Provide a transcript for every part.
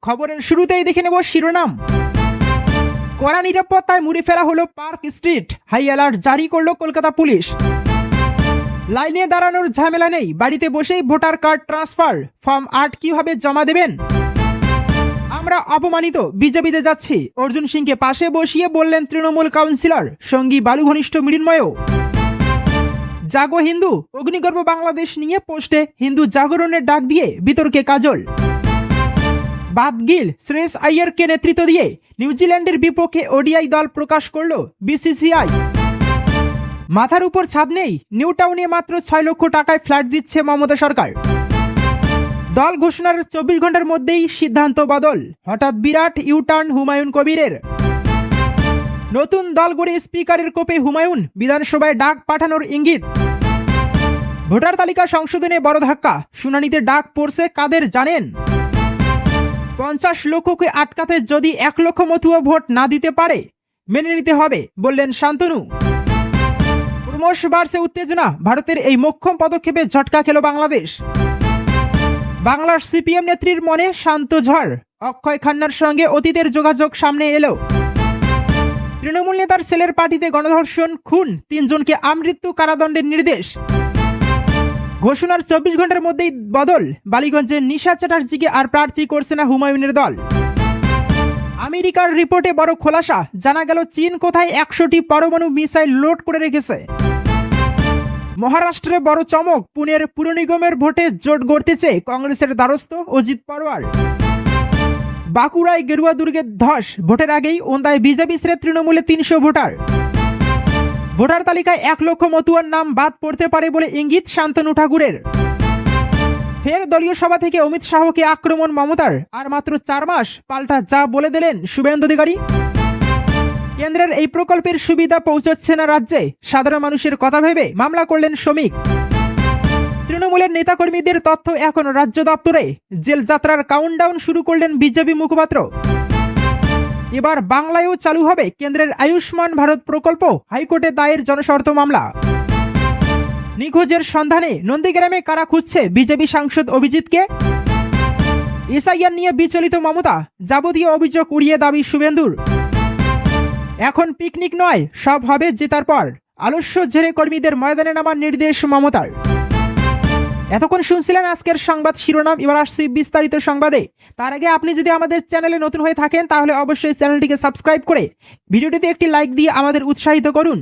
খবরের শুরুতেই দেখে নেব শিরোনাম। কড়া নিরাপত্তায় মুড়ে ফেলা হলো পার্ক স্ট্রিট, হাই অ্যালার্ট জারি করলো কলকাতা পুলিশ। লাইনে দাঁড়ানোর ঝামেলা নেই, বাড়িতে বসেই ভোটার কার্ড ট্রান্সফার। ফর্ম 8 কিভাবে জমা দেবেন? আমরা অপমানিত, বিজেপিতে যাচ্ছি, অর্জুন সিংকে পাশে বসিয়ে বললেন তৃণমূল কাউন্সিলর, সঙ্গী বালু ঘনিষ্ঠ মৃন্ময়ও। জাগো হিন্দু, অগ্নিগর্ভ বাংলাদেশ নিয়ে পোস্টে হিন্দু জাগরণের ডাক দিয়ে বিতর্কে কাজল। বাদ গিল শ্রেয়স আইয়ারকে নেতৃত্ব দিয়ে নিউজিল্যান্ডের বিপক্ষে ওডিআই দল প্রকাশ করল বিসিসিআই। মাথার উপর ছাদ নেই, নিউ টাউনে মাত্র 6 লক্ষ টাকায় ফ্ল্যাট দিচ্ছে মমতা সরকার। দল ঘোষণার 24 ঘন্টার মধ্যেই সিদ্ধান্ত বদল, হঠাৎ বিরাট ইউটার্ন হুমায়ুন কবিরের। নতুন দল গড়ে স্পিকারের কোপে হুমায়ুন, বিধানসভায় ডাক পাঠানোর ইঙ্গিত। ভোটার তালিকা সংশোধনে বড় ধাক্কা, শুনানিতে ডাক পড়ছে কাদের জানেন? 50 লক্ষকে আটকাতে যদি 1 লক্ষ মতুয়া ভোট না দিতে পারে মেনে নিতে হবে, বললেন শান্তনু। ক্রমশ বাড়ছে উত্তেজনা, ভারতের এই মোক্ষম পদক্ষেপে ঝটকা খেল বাংলাদেশ। বাংলার সিপিএম নেত্রীর মনে শান্ত ঝড়, অক্ষয় খান্নার সঙ্গে অতীতের যোগাযোগ সামনে এলো। তৃণমূল নেতার ছেলের পার্টিতে গণধর্ষণ, খুন, 3 জনকে আমৃত্যু কারাদণ্ডের নির্দেশ। ঘোষণার 24 ঘন্টার মধ্যেই বদল, বালিগঞ্জের নিশা চ্যাটার্জিকে আর প্রার্থী করছে না হুমায়ুনের দল। আমেরিকার রিপোর্টে বড় খোলাসা, জানা গেল চীন কোথায় 100টি পরমাণু মিসাইল লোড করে রেখেছে। মহারাষ্ট্রে বড় চমক, পুনের পুর নিগমের ভোটে জোট গড়তেছে কংগ্রেসের দ্বারস্থ অজিত পাওয়ার। বাঁকুড়ায় গেরুয়া দুর্গের ধস, ভোটের আগেই ওন্দায় বিজেপি ছেড়ে তৃণমূলে 300 ভোটার। ভোটার তালিকায় 1 লক্ষ মতুয়ার নাম বাদ পড়তে পারে বলে ইঙ্গিত শান্তনু ঠাকুরের। ফের দলীয় সভা থেকে অমিত শাহকে আক্রমণ মমতার, আর মাত্র 4 মাস, পাল্টা যা বলে দিলেন শুভেন্দু অধিকারী। কেন্দ্রের এই প্রকল্পের সুবিধা পৌঁছচ্ছে না রাজ্যে, সাধারণ মানুষের কথা ভেবে মামলা করলেন শ্রমিক। তৃণমূলের নেতাকর্মীদের তথ্য এখন রাজ্য দপ্তরে, জেল যাত্রার কাউন্টডাউন শুরু করলেন বিজেপি মুখপাত্র। এবার বাংলায়ও চালু হবে কেন্দ্রের আয়ুষ্মান ভারত প্রকল্প, হাইকোর্টে দায়ের জনস্বার্থ মামলা। নিখোঁজের সন্ধানে নন্দীগ্রামে কারা খুঁজছে বিজেপি সাংসদ অভিজিৎকে? এসআইআর নিয়ে বিচলিত মমতা, যাবতীয় অভিযোগ উড়িয়ে দাবি শুভেন্দুর। এখন পিকনিক নয়, সব হবে জেতার পর, আলস্য ঝেড়ে কর্মীদের ময়দানে নামার নির্দেশ মমতার। এতক্ষণ শুনছিলেন আজকের সংবাদ শিরোনাম, এবার আসছি বিস্তারিত সংবাদে। তার আগে আপনি যদি আমাদের চ্যানেলে নতুন হয়ে থাকেন তাহলে অবশ্যই চ্যানেলটিকে সাবস্ক্রাইব করে ভিডিওটিতে একটি লাইক দিয়ে আমাদের উৎসাহিত করুন।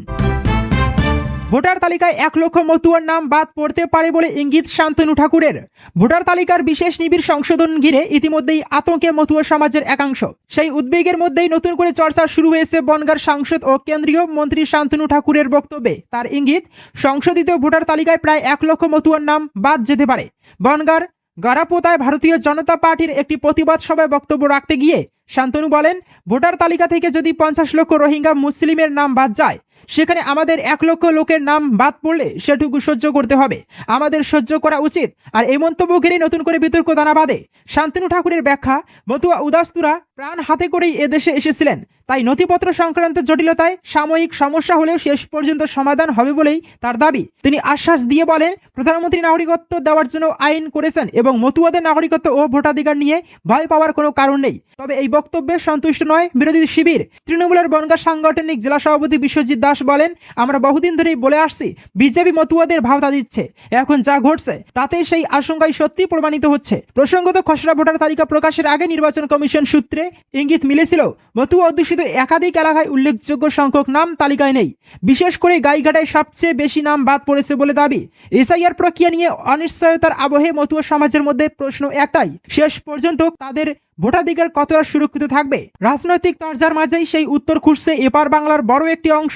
ভোটার তালিকায় 1 লক্ষ মতুয়ার নাম বাদ পড়তে পারে বলে ইঙ্গিত শান্তনু ঠাকুরের। ভোটার তালিকার বিশেষ নিবিড় সংশোধন ঘিরে ইতিমধ্যেই আতঙ্কে মতুয়া সমাজের একাংশ। সেই উদ্বেগের মধ্যেই নতুন করে চর্চা শুরু হয়েছে বনগাঁর সাংসদ ও কেন্দ্রীয় মন্ত্রী শান্তনু ঠাকুরের বক্তব্যে। তার ইঙ্গিত, সংশোধিত ভোটার তালিকায় প্রায় 1 লক্ষ মতুয়ার নাম বাদ যেতে পারে। বনগাঁর গারাপোতায় ভারতীয় জনতা পার্টির একটি প্রতিবাদ সভায় বক্তব্য রাখতে গিয়ে শান্তনু বলেন, ভোটার তালিকা থেকে যদি 50 লক্ষ রোহিঙ্গা মুসলিমের নাম বাদ যায়, সেখানে আমাদের 1 লক্ষ লোকের নাম বাদ পড়লে সেটুকু সহ্য করতে হবে, আমাদের সহ্য করা উচিত। আর এই মন্তব্য ঘিরে নতুন করে বিতর্ক দানা বাঁধে। শান্তনু ঠাকুরের ব্যাখ্যা, মতুয়া উদাস্তুরা প্রাণ হাতে করেই এদেশে এসেছিলেন, তাই নথিপত্র সংক্রান্ত জটিলতায় সাময়িক সমস্যা হলেও শেষ পর্যন্ত সমাধান হবে বলেই তার দাবি। তিনি আশ্বাস দিয়ে বলেন, প্রধানমন্ত্রী নাগরিকত্ব দেওয়ার জন্য আইন করেছেন এবং মতুয়াদের নাগরিকত্ব ও ভোটাধিকার নিয়ে ভয় পাওয়ার কোনো কারণ নেই। তবে এই বক্তব্যে সন্তুষ্ট নয় বিরোধী শিবির। তৃণমূলের বনগাঁ সাংগঠনিক জেলা সভাপতি বিশ্বজিৎ দাস বলেন, আমরা বহুদিন ধরেই বলে আসছি বিজেপি মতুয়াদের ভাওতা দিচ্ছে, এখন যা ঘটছে তাতে সেই আশঙ্কাই সত্যি প্রমাণিত হচ্ছে। প্রসঙ্গত, খসড়া ভোটার তালিকা প্রকাশের আগে নির্বাচন কমিশন সূত্রে ইঙ্গিত মিলেছিল মতুয়া অধ্যুষিত একাধিক এলাকায় উল্লেখযোগ্য সংখ্যক নাম তালিকায় নেই। বিশেষ করে গাইঘাটায় সবচেয়ে বেশি নাম বাদ পড়েছে বলে দাবি। এসআইআর প্রক্রিয়া নিয়ে অনিশ্চয়তার আবহে মতুয়া সমাজের মধ্যে প্রশ্ন একটাই, শেষ পর্যন্ত তাদের ভোটাধিকার কতটা সুরক্ষিত থাকবে? রাজনৈতিক তরজার মাঝেই সেই উত্তর খুঁজছে এপার বাংলার বড় একটি অংশ।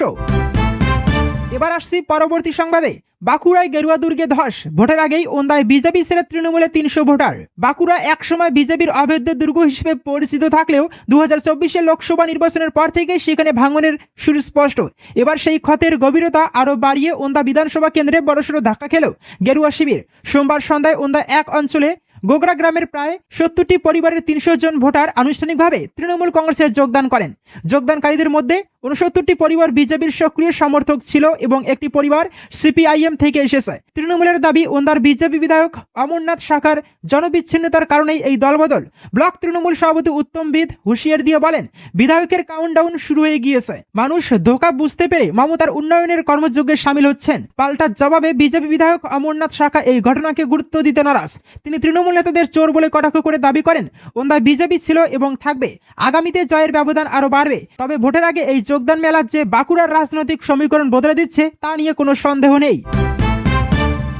এবার আসছি পরবর্তী সংবাদে। বাঁকুড়ায় গেরুয়া দুর্গে ধস, ভোটের আগেই ওন্দায় বিজেপি ছেড়ে তৃণমূলে 300 ভোটার। বাঁকুড়া একসময় বিজেপির অভেদ্য দুর্গ হিসেবে পরিচিত থাকলেও 2024 লোকসভা নির্বাচনের পর থেকেই সেখানে ভাঙনের সুস্পষ্ট। এবার সেই ক্ষতের গভীরতা আরও বাড়িয়ে ওন্দা বিধানসভা কেন্দ্রে বড়সড় ধাক্কা খেল গেরুয়া শিবির। সোমবার সন্ধ্যায় ওন্দা 1 অঞ্চলে গোগরা গ্রামের প্রায় 70টি পরিবারের 300 জন ভোটার আনুষ্ঠানিকভাবে তৃণমূল কংগ্রেসে যোগদান করেন। যোগদানকারীদের মধ্যে 69টি পরিবার বিজেপির সক্রিয় সমর্থক ছিল এবং একটি পরিবার সিপিআইএম থেকে এসেছে। তৃণমূলের দাবি ওন্দার বিজেপি বিধায়ক অমরনাথ শাখার জনবিচ্ছিন্নতার কারণেই এই দলবদল। ব্লক তৃণমূল সভাপতি উত্তম বিদ হুঁশিয়ার দিয়ে বলেন, বিধায়কের কাউন্টডাউন শুরু হয়ে গিয়েছে। মানুষ ধোঁকা বুঝতে পেরে মমতার উন্নয়নের কর্মযজ্ঞে সামিল হচ্ছেন। পাল্টা জবাবে বিজেপি বিধায়ক অমরনাথ শাখা এই ঘটনাকে গুরুত্ব দিতে নারাজ। তিনি তৃণমূল নেতাদের চোর বলে কটাক্ষ করে দাবি করেন, ওন্দায় বিজেপি ছিল এবং থাকবে। আগামীতে জয়ের ব্যবধান আরো বাড়বে। তবে ভোটের আগে এই যোগদান মেলার যে বাঁকুড়ার রাজনৈতিক সমীকরণ বদলে দিচ্ছে তা নিয়ে কোনো সন্দেহ নেই।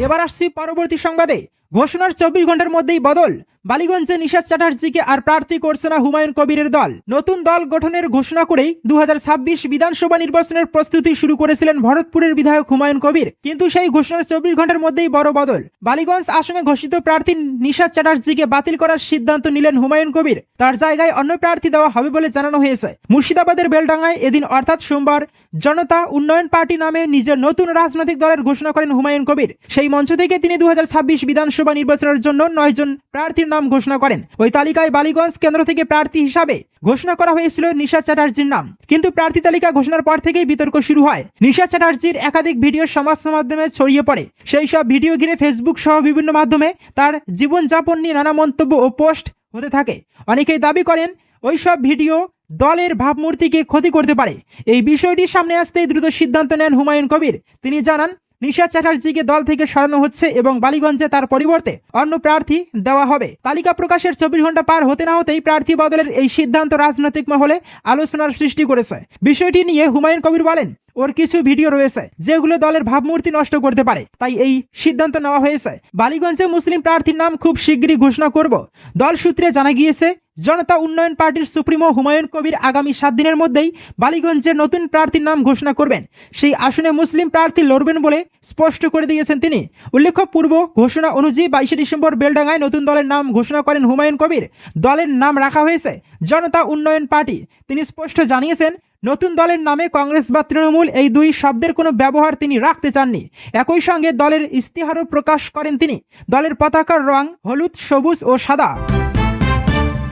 এবার আসছি পরবর্তী সংবাদে। ঘোষণার 24 ঘন্টার মধ্যেই বদল। বালিগঞ্জে নিশাত চ্যাটার্জিকে আর প্রার্থী করছে না হুমায়ুন কবিরের দল। নতুন দল গঠনের ঘোষণা করেই 2026 বিধানসভা নির্বাচনের প্রস্তুতি শুরু করেছিলেন ভরতপুরের বিধায়ক হুমায়ুন কবির। কিন্তু সেই ঘোষণার 24 ঘন্টার মধ্যেই বড় বদল। বালিগঞ্জ আসনে ঘোষিত প্রার্থী নিশাত চ্যাটার্জিকে বাতিল করার সিদ্ধান্ত নিলেন হুমায়ুন কবির। তার জায়গায় অন্য প্রার্থী দেওয়া হবে বলে জানানো হয়েছে। মুর্শিদাবাদের বেলডাঙ্গায় এদিন অর্থাৎ সোমবার জনতা উন্নয়ন পার্টি নামে নিজের নতুন রাজনৈতিক দলের ঘোষণা করেন হুমায়ুন কবির। সেই মঞ্চ থেকে তিনি 2026 বিধানসভা নির্বাচনের জন্য 9 জন প্রার্থীর নাম ঘোষণা করেন। ওই তালিকায় বালিগঞ্জ কেন্দ্র থেকে প্রার্থী হিসাবে ঘোষণা করা হয়েছিল নিশাত চ্যাটার্জির নাম। কিন্তু প্রার্থী তালিকা ঘোষণার পর থেকেই বিতর্ক শুরু হয়। নিশাত চ্যাটার্জির একাধিক ভিডিও সমাজ মাধ্যমে ছড়িয়ে পড়ে। সেই সব ভিডিও ঘিরে ফেসবুক সহ বিভিন্ন মাধ্যমে তার জীবনযাপন নিয়ে নানা মন্তব্য ও পোস্ট হতে থাকে। অনেকেই দাবি করেন ওই সব ভিডিও দলের ভাবমূর্তিকে ক্ষতি করতে পারে। এই বিষয়টি সামনে আসতেই দ্রুত সিদ্ধান্ত নেন হুমায়ুন কবির। তিনি জানান, নিশাত চ্যাটার্জিকে দল থেকে সরানো হচ্ছে এবং বালিগঞ্জে তার পরিবর্তে অন্য প্রার্থী দেওয়া হবে। তালিকা প্রকাশের 24 ঘন্টা পার হতে না হতেই প্রার্থী বদলের এই সিদ্ধান্ত রাজনৈতিক মহলে আলোচনার সৃষ্টি করেছে। বিষয়টি নিয়ে হুমায়ুন কবির বলেন, ওর কিছু ভিডিও রয়েছে যেগুলো দলের ভাবমূর্তি নষ্ট করতে পারে, তাই এই সিদ্ধান্ত নেওয়া হয়েছে। বালিগঞ্জে মুসলিম প্রার্থীর নাম খুব শিগগিরই ঘোষণা করব। দল সূত্রে জানা গিয়েছে, জনতা উন্নয়ন পার্টির সুপ্রিমো হুমায়ুন কবির আগামী 7 দিনের মধ্যেই বালিগঞ্জের নতুন প্রার্থীর নাম ঘোষণা করবেন। সেই আসনে মুসলিম প্রার্থী লড়বেন বলে স্পষ্ট করে দিয়েছেন তিনি। উল্লেখ্য, পূর্ব ঘোষণা অনুযায়ী 22 ডিসেম্বর বেলডাঙ্গায় নতুন দলের নাম ঘোষণা করেন হুমায়ুন কবির। দলের নাম রাখা হয়েছে জনতা উন্নয়ন পার্টি। তিনি স্পষ্ট জানিয়েছেন, নতুন দলের নামে কংগ্রেস বা তৃণমূল এই দুই শব্দের কোনো ব্যবহার তিনি রাখতে চাননি। একই সঙ্গে দলের ইস্তিহারও প্রকাশ করেন তিনি। দলের পতাকার রং হলুদ, সবুজ ও সাদা।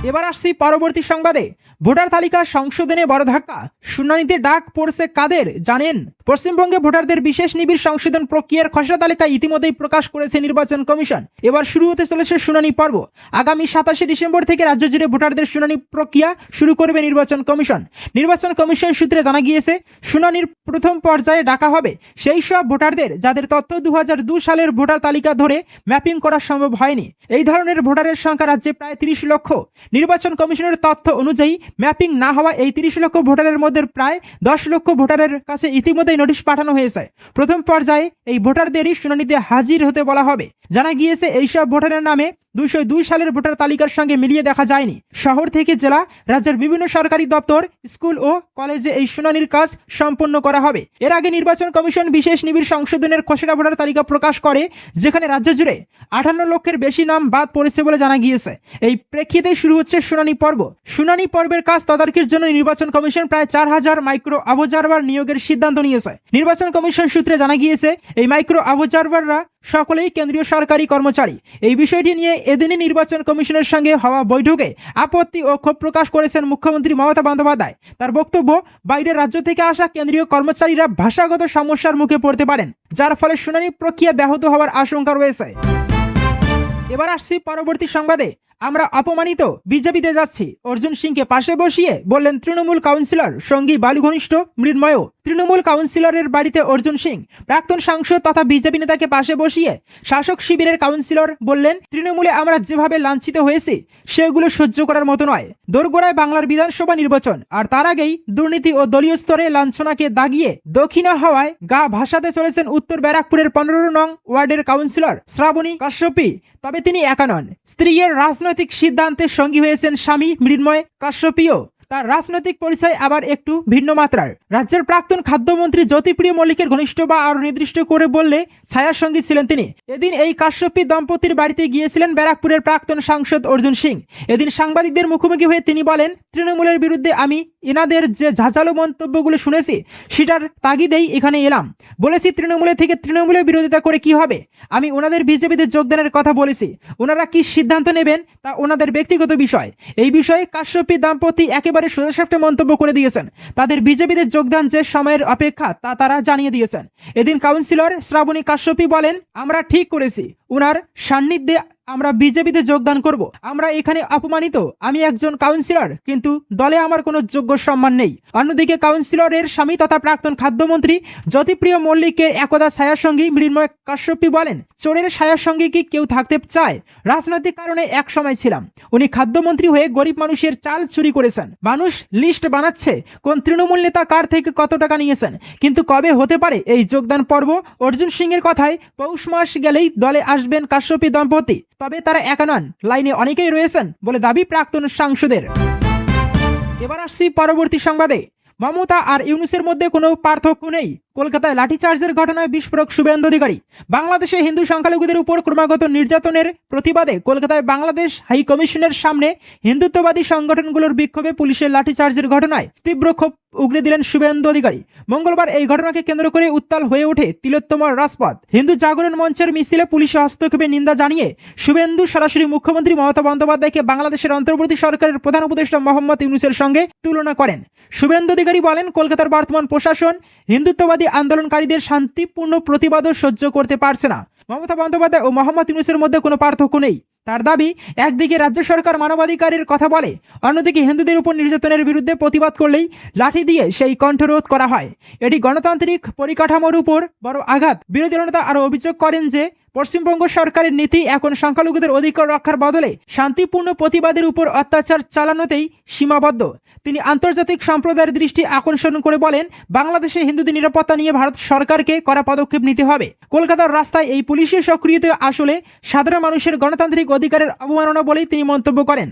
এবার আসছি পরবর্তী সংবাদে। ভোটার তালিকা সংশোধনে বড় ধাক্কা। শুনানিতে ডাক পড়ছে কাদের জানেন? পশ্চিমবঙ্গে ভোটারদের বিশেষ নিবিড় সংশোধন প্রক্রিয়ার খসড়া তালিকা ইতিমধ্যেই প্রকাশ করেছে নির্বাচন কমিশন। এবার শুরু হতে চলেছে শুনানি পর্ব। আগামী 27 ডিসেম্বর থেকে রাজ্য জুড়ে ভোটারদের শুনানি প্রক্রিয়া শুরু করবে নির্বাচন কমিশন। নির্বাচন কমিশন সূত্রে জানা গিয়েছে, শুনানির প্রথম পর্যায়ে ডাকা হবে সেই সব ভোটারদের যাদের তথ্য 2002 সালের ভোটার তালিকা ধরে ম্যাপিং করা সম্ভব হয়নি। এই ধরনের ভোটারের সংখ্যা রাজ্যে প্রায় 30 লক্ষ। নির্বাচন কমিশনের তথ্য অনুযায়ী ম্যাপিং না হওয়া এই 30 লক্ষ ভোটারের মধ্যে প্রায় 10 লক্ষ ভোটারের কাছে ইতিমধ্যেই নোটিশ পাঠানো হয়েছে। প্রথম পর্যায়ে এই ভোটারদেরই শুনানিতে হাজির হতে বলা হবে। জানা গিয়েছে, এইসব ভোটারের নামে 202 সালের ভোটার তালিকার সঙ্গে মিলিয়ে দেখা যায়নি। শহর থেকে জেলা, রাজ্যের বিভিন্ন সরকারি দপ্তর, স্কুল ও কলেজে এই শুনানির কাজ সম্পন্ন করা হবে। এর আগে নির্বাচন কমিশন বিশেষ নিবিড় সংশোধনের খসড়া ভোটার তালিকা প্রকাশ করে, যেখানে রাজ্য জুড়ে 58 লক্ষের বেশি নাম বাদ পড়েছে বলে জানা গিয়েছে। এই প্রেক্ষিতেই শুরু হচ্ছে শুনানি পর্ব। শুনানি পর্বের কাজ তদারকির জন্য নির্বাচন কমিশন প্রায় 4000 মাইক্রো অবজারভার নিয়োগের সিদ্ধান্ত নিয়েছে। নির্বাচন কমিশন সূত্রে জানা গিয়েছে, এই মাইক্রো অবজারভাররা সকলেই কেন্দ্রীয় সরকারি কর্মচারী। এই বিষয়টি নিয়ে এদিনই নির্বাচন কমিশনের সঙ্গে হওয়া বৈঠকে আপত্তি ও ক্ষোভ প্রকাশ করেছেন মুখ্যমন্ত্রী মমতা বন্দ্যোপাধ্যায়। তার বক্তব্য, বাইরের রাজ্য থেকে আসা কেন্দ্রীয় কর্মচারীরা ভাষাগত সমস্যার মুখে পড়তে পারেন, যার ফলে শুনানি প্রক্রিয়া ব্যাহত হওয়ার আশঙ্কা রয়েছে। এবার আসছি পরবর্তী সংবাদে। আমরা অপমানিত, বিজেপিতে যাচ্ছি, অর্জুন সিংকে পাশে বসিয়ে বললেন তৃণমূল কাউন্সিলর সঙ্গী বালু ঘনিষ্ঠ মৃন্ময়। তৃণমূল কাউন্সিলরের বাড়িতে অর্জুন সিং প্রাক্তন সাংসদ তথা বিজেপি নেতাকে পাশে বসিয়ে শাসক শিবিরের কাউন্সিলর বললেন, তৃণমূলে আমরা যেভাবে লাঞ্ছিত হয়েছি সেগুলো সহ্য করার মতো নয়। দোরগোড়ায় বাংলার বিধানসভা নির্বাচন, আর তার আগেই দুর্নীতি ও দলীয় স্তরে লাঞ্ছনাকে দাগিয়ে দক্ষিণা হওয়ায় গা ভাসাতে চলেছেন উত্তর ব্যারাকপুরের 15 নং ওয়ার্ডের কাউন্সিলর শ্রাবণী কাশ্যপী। তবে তিনি একা নন, স্ত্রীর রাজনৈতিক সিদ্ধান্তের সঙ্গী হয়েছেন স্বামী মৃন্ময় কাশ্যপীও। তার রাজনৈতিক পরিচয় আবার একটু ভিন্ন মাত্রার। রাজ্যের প্রাক্তন খাদ্যমন্ত্রী জ্যোতিপ্রিয় মল্লিকের ঘনিষ্ঠ বা আরো নির্দিষ্ট করে বললে ছায়ার সঙ্গী ছিলেন তিনি। এদিন এই কাশ্যপী দম্পতির বাড়িতে গিয়েছিলেন ব্যারাকপুরের প্রাক্তন সাংসদ অর্জুন সিং। এদিন সাংবাদিকদের মুখোমুখি হয়ে তিনি বলেন, তৃণমূলের বিরুদ্ধে আমি এনাদের যে ঝাঁঝালো মন্তব্যগুলো শুনেছি সেটার তাগিদেই এখানে এলাম। বলেছি তৃণমূলে থেকে তৃণমূলের বিরোধিতা করে কি হবে। আমি ওনাদের বিজেপিতে যোগদানের কথা বলেছি। ওনারা কি সিদ্ধান্ত নেবেন তা ওনাদের ব্যক্তিগত বিষয়। এই বিষয়ে কাশ্যপী দম্পতি একেবারে একেবারে সোজাসাপটে মন্তব্য করে দিয়েছেন। তাদের বিজেপিতে যোগদান যে সময়ের অপেক্ষা তা তারা জানিয়ে দিয়েছেন। এদিন কাউন্সিলর শ্রাবণী কাশ্যপী বলেন, আমরা ঠিক করেছি, উনার সান্নিধ্যে আমরা বিজেপিতে যোগদান করব। আমরা এখানে অপমানিত, আমি একজন কাউন্সিলর, কিন্তু দলে আমার কোনো যোগ্য সম্মান নেই। অন্যদিকে কাউন্সিলরের স্বামী তথা প্রাক্তন খাদ্যমন্ত্রী জ্যোতিপ্রিয় মল্লিকের একদা ছায়াসঙ্গী মৃন্ময় কাশ্যপী বলেন, চোরের ছায়াসঙ্গী কি কেউ থাকতে চায়? রাজনৈতিক কারণে এক সময় ছিলাম। উনি খাদ্যমন্ত্রী হয়ে গরিব মানুষের চাল চুরি করেছেন। মানুষ লিস্ট বানাচ্ছে কোন তৃণমূল নেতা কার থেকে কত টাকা নিয়েছেন। কিন্তু কবে হতে পারে এই যোগদান পর্ব? অর্জুন সিংয়ের কথায় পৌষ মাস গেলেই দলে আসবেন কাশ্যপী দম্পতি। তবে তারা একা নন, লাইনে অনেকেই রয়েছেন বলে দাবি প্রাক্তন সাংসদের। এবার আসছি পরবর্তী সংবাদে। মমতা আর ইউনূসের মধ্যে কোনো পার্থক্য নেই। কলকাতায় লাঠিচার্জের ঘটনায় বিস্ফোরক শুভেন্দু অধিকারী। বাংলাদেশে হিন্দু সংখ্যালঘুদের উপর ক্রমাগত নির্যাতনের প্রতিবাদে কলকাতায় বাংলাদেশ হাই কমিশনের সামনে হিন্দুত্ববাদী সংগঠনগুলোর বিক্ষোভে পুলিশের লাঠিচার্জের ঘটনায় তীব্র ক্ষোভ উগরে দিলেন শুভেন্দু অধিকারী। মঙ্গলবার এই ঘটনাকে কেন্দ্র করে উত্তাল হয়ে ওঠে তিলোত্তমার রাজপথ। হিন্দু জাগরণ মঞ্চের মিছিলে পুলিশের হস্তক্ষেপের নিন্দা জানিয়ে শুভেন্দু সরাসরি মুখ্যমন্ত্রী মমতা বন্দ্যোপাধ্যায়কে বাংলাদেশের অন্তর্বর্তী সরকারের প্রধান উপদেষ্টা মোহাম্মদ ইউনূসের সঙ্গে তুলনা করেন। শুভেন্দু অধিকারী বলেন, কলকাতার বর্তমান প্রশাসন হিন্দুত্ববাদী আন্দোলনকারীদের শান্তিপূর্ণ প্রতিবাদও সহ্য করতে পারছে না। মমতা বন্দ্যোপাধ্যায় ও মোহাম্মদ ইউনূসের মধ্যে কোনো পার্থক্য নেই। তার দাবি, একদিকে রাজ্য সরকার মানবাধিকারের কথা বলে, অন্যদিকে হিন্দুদের উপর নির্যাতনের বিরুদ্ধে প্রতিবাদ করলেই লাঠি দিয়ে সেই কণ্ঠরোধ করা হয়। এটি গণতান্ত্রিক পরিকাঠামোর উপর বড় আঘাত। বিরোধী দলনেতা আরও অভিযোগ করেন যে পশ্চিমবঙ্গ সরকারের নীতি এখন সংখ্যালঘুদের অধিকার রক্ষার বদলে শান্তিপূর্ণ প্রতিবাদের উপর অত্যাচার চালানোতেই সীমাবদ্ধ। তিনি আন্তর্জাতিক সম্প্রদায়ের দৃষ্টি আকর্ষণ করে বলেন, বাংলাদেশে হিন্দুদের নিরাপত্তা নিয়ে ভারত সরকারকে কড়া পদক্ষেপ নিতে হবে। কলকাতার রাস্তায় এই পুলিশের সক্রিয়তা আসলে সাধারণ মানুষের গণতান্ত্রিক অধিকারের অবমাননা বলেই তিনি মন্তব্য করেন।